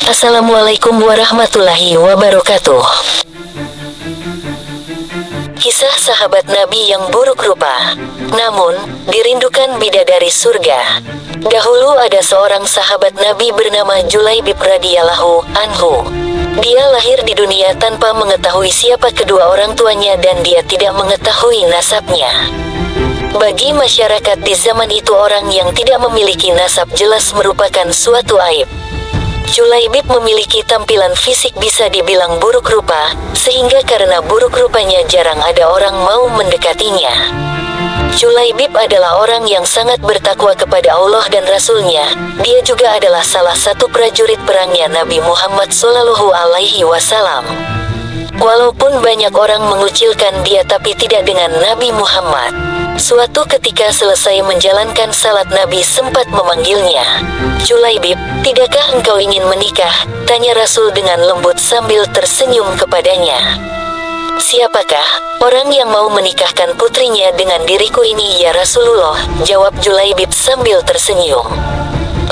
Assalamualaikum warahmatullahi wabarakatuh. Kisah sahabat Nabi yang buruk rupa, namun dirindukan bidadari surga. Dahulu ada seorang sahabat Nabi bernama Julaibib radhiyallahu anhu. Dia lahir di dunia tanpa mengetahui siapa kedua orang tuanya dan dia tidak mengetahui nasabnya. Bagi masyarakat di zaman itu, orang yang tidak memiliki nasab jelas merupakan suatu aib. Julaibib memiliki tampilan fisik bisa dibilang buruk rupa, sehingga karena buruk rupanya jarang ada orang mau mendekatinya. Julaibib adalah orang yang sangat bertakwa kepada Allah dan Rasul-Nya. Dia juga adalah salah satu prajurit perangnya Nabi Muhammad SAW. Walaupun banyak orang mengucilkan dia, tapi tidak dengan Nabi Muhammad. Suatu ketika selesai menjalankan salat, Nabi sempat memanggilnya. "Julaibib, tidakkah engkau ingin menikah?" tanya Rasul dengan lembut sambil tersenyum kepadanya. "Siapakah orang yang mau menikahkan putrinya dengan diriku ini, ya Rasulullah?" jawab Julaibib sambil tersenyum.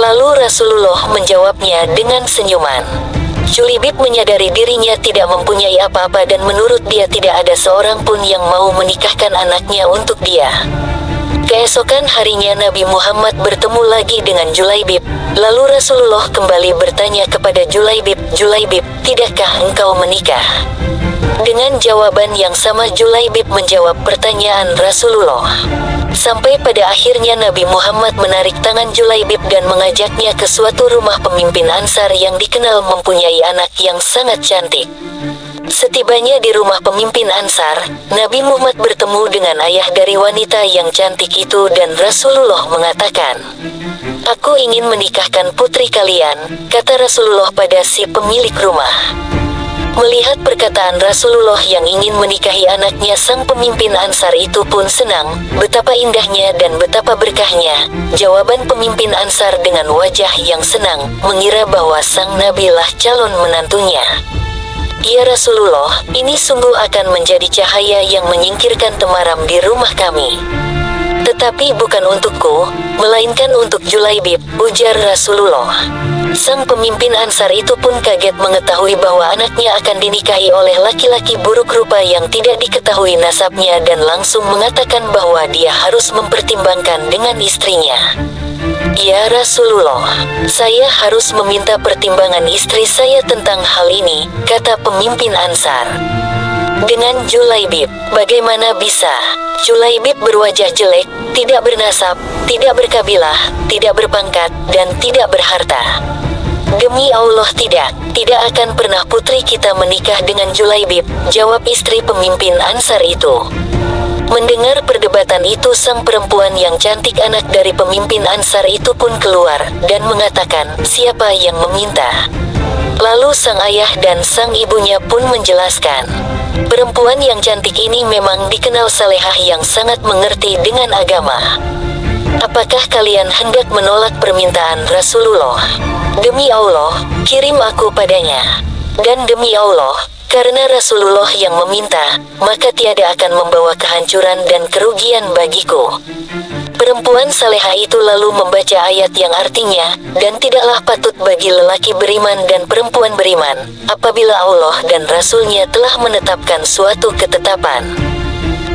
Lalu Rasulullah menjawabnya dengan senyuman. Julaibib menyadari dirinya tidak mempunyai apa-apa dan menurut dia tidak ada seorang pun yang mau menikahkan anaknya untuk dia. Keesokan harinya Nabi Muhammad bertemu lagi dengan Julaibib. Lalu Rasulullah kembali bertanya kepada Julaibib, "Julaibib, tidakkah engkau menikah?" Dengan jawaban yang sama Julaibib menjawab pertanyaan Rasulullah. Sampai pada akhirnya Nabi Muhammad menarik tangan Julaibib dan mengajaknya ke suatu rumah pemimpin Ansar yang dikenal mempunyai anak yang sangat cantik. Setibanya di rumah pemimpin Ansar, Nabi Muhammad bertemu dengan ayah dari wanita yang cantik itu dan Rasulullah mengatakan, "Aku ingin menikahkan putri kalian," kata Rasulullah pada si pemilik rumah. Melihat perkataan Rasulullah yang ingin menikahi anaknya, sang pemimpin Ansar itu pun senang. Betapa indahnya dan betapa berkahnya jawaban pemimpin Ansar dengan wajah yang senang, mengira bahwa sang Nabi lah calon menantunya. "Ya Rasulullah, ini sungguh akan menjadi cahaya yang menyingkirkan temaram di rumah kami. Tetapi bukan untukku, melainkan untuk Julaibib," ujar Rasulullah. Sang pemimpin Ansar itu pun kaget mengetahui bahwa anaknya akan dinikahi oleh laki-laki buruk rupa yang tidak diketahui nasabnya dan langsung mengatakan bahwa dia harus mempertimbangkan dengan istrinya. "Ya Rasulullah, saya harus meminta pertimbangan istri saya tentang hal ini," kata pemimpin Ansar. "Dengan Julaibib, bagaimana bisa?" Julaibib berwajah jelek, tidak bernasab, tidak berkabilah, tidak berpangkat, dan tidak berharta. "Demi Allah tidak akan pernah putri kita menikah dengan Julaibib," jawab istri pemimpin Ansar itu. Mendengar perdebatan itu, sang perempuan yang cantik anak dari pemimpin Ansar itu pun keluar dan mengatakan, "Siapa yang meminta?" Lalu sang ayah dan sang ibunya pun menjelaskan, "Perempuan yang cantik ini memang dikenal salehah yang sangat mengerti dengan agama. Apakah kalian hendak menolak permintaan Rasulullah? Demi Allah, kirim aku padanya. Dan demi Allah, karena Rasulullah yang meminta, maka tiada akan membawa kehancuran dan kerugian bagiku." Perempuan salehah itu lalu membaca ayat yang artinya, "Dan tidaklah patut bagi lelaki beriman dan perempuan beriman, apabila Allah dan Rasul-Nya telah menetapkan suatu ketetapan,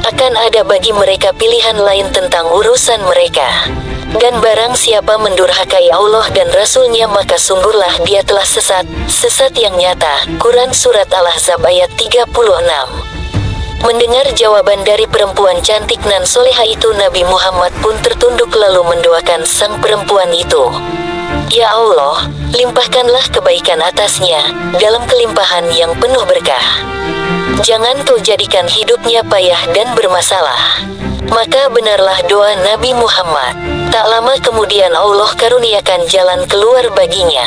akan ada bagi mereka pilihan lain tentang urusan mereka. Dan barang siapa mendurhakai Allah dan Rasul-Nya, maka sungguhlah dia telah sesat yang nyata." Quran Surat Al-Ahzab ayat 36. Mendengar jawaban dari perempuan cantik nan soleha itu, Nabi Muhammad pun tertunduk lalu mendoakan sang perempuan itu. "Ya Allah, limpahkanlah kebaikan atasnya, dalam kelimpahan yang penuh berkah. Jangan Kau jadikan hidupnya payah dan bermasalah." Maka benarlah doa Nabi Muhammad. Tak lama kemudian Allah karuniakan jalan keluar baginya.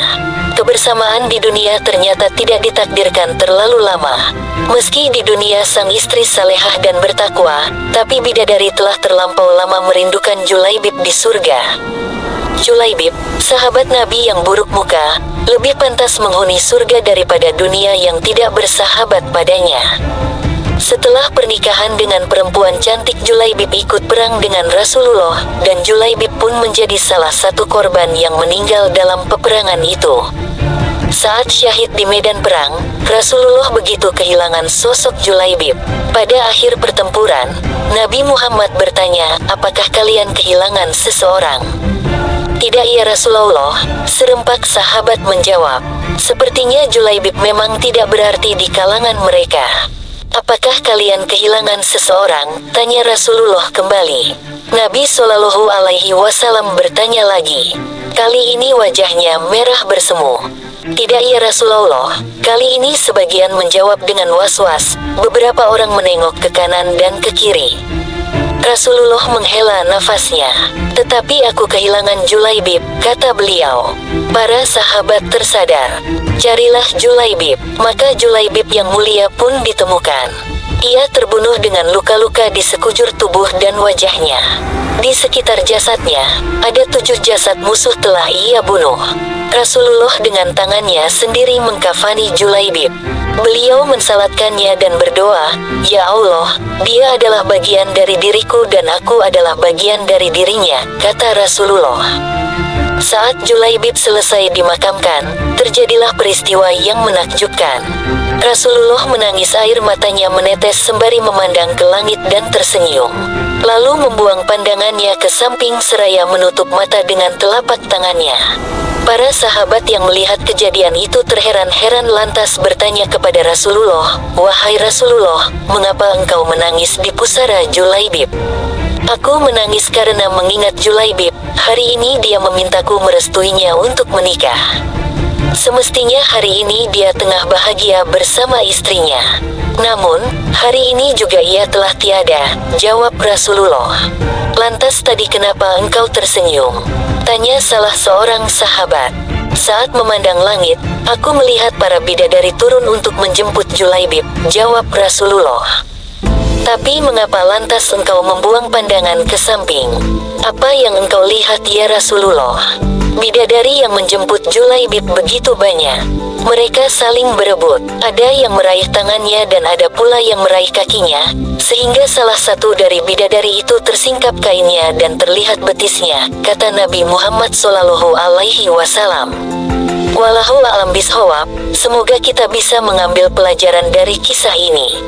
Kebersamaan di dunia ternyata tidak ditakdirkan terlalu lama. Meski di dunia sang istri salehah dan bertakwa, tapi bidadari telah terlampau lama merindukan Julaibib di surga. Julaibib, sahabat Nabi yang buruk muka, lebih pantas menghuni surga daripada dunia yang tidak bersahabat padanya. Setelah pernikahan dengan perempuan cantik, Julaibib ikut perang dengan Rasulullah, dan Julaibib pun menjadi salah satu korban yang meninggal dalam peperangan itu. Saat syahid di medan perang, Rasulullah begitu kehilangan sosok Julaibib. Pada akhir pertempuran, Nabi Muhammad bertanya, apakah kalian kehilangan seseorang? Tidak ya Rasulullah, serempak sahabat menjawab. Sepertinya Julaibib memang tidak berarti di kalangan mereka. Apakah kalian kehilangan seseorang? Tanya Rasulullah kembali. Nabi Shallallahu Alaihi Wasallam bertanya lagi. Kali ini wajahnya merah bersemu. Tidak ya Rasulullah, kali ini sebagian menjawab dengan was-was, beberapa orang menengok ke kanan dan ke kiri. Rasulullah menghela nafasnya. Tetapi aku kehilangan Julaibib, kata beliau. Para sahabat tersadar. Carilah Julaibib. Maka Julaibib yang mulia pun ditemukan. Ia terbunuh dengan luka-luka di sekujur tubuh dan wajahnya. Di sekitar jasadnya, ada 7 jasad musuh telah ia bunuh. Rasulullah dengan tangannya sendiri mengkafani Julaibib. Beliau mensalatkannya dan berdoa, "Ya Allah, dia adalah bagian dari diriku dan aku adalah bagian dari dirinya," kata Rasulullah. Saat Julaibib selesai dimakamkan, terjadilah peristiwa yang menakjubkan. Rasulullah menangis, air matanya menetes sembari memandang ke langit dan tersenyum. Lalu membuang pandangannya ke samping seraya menutup mata dengan telapak tangannya. Para sahabat yang melihat kejadian itu terheran-heran lantas bertanya kepada Rasulullah, "Wahai Rasulullah, mengapa engkau menangis di pusara Julaibib?" "Aku menangis karena mengingat Julaibib. Hari ini dia memintaku merestuinya untuk menikah. Semestinya hari ini dia tengah bahagia bersama istrinya. Namun, hari ini juga ia telah tiada," jawab Rasulullah. "Lantas tadi kenapa engkau tersenyum?" tanya salah seorang sahabat. "Saat memandang langit, aku melihat para bidadari turun untuk menjemput Julaibib," jawab Rasulullah. "Tapi mengapa lantas engkau membuang pandangan ke samping? Apa yang engkau lihat ya Rasulullah?" Bidadari yang menjemput Julaibib begitu banyak. Mereka saling berebut. Ada yang meraih tangannya dan ada pula yang meraih kakinya, sehingga salah satu dari bidadari itu tersingkap kainnya dan terlihat betisnya, kata Nabi Muhammad Shallallahu Alaihi Wasallam. Wallahu a'lam bishawab, semoga kita bisa mengambil pelajaran dari kisah ini.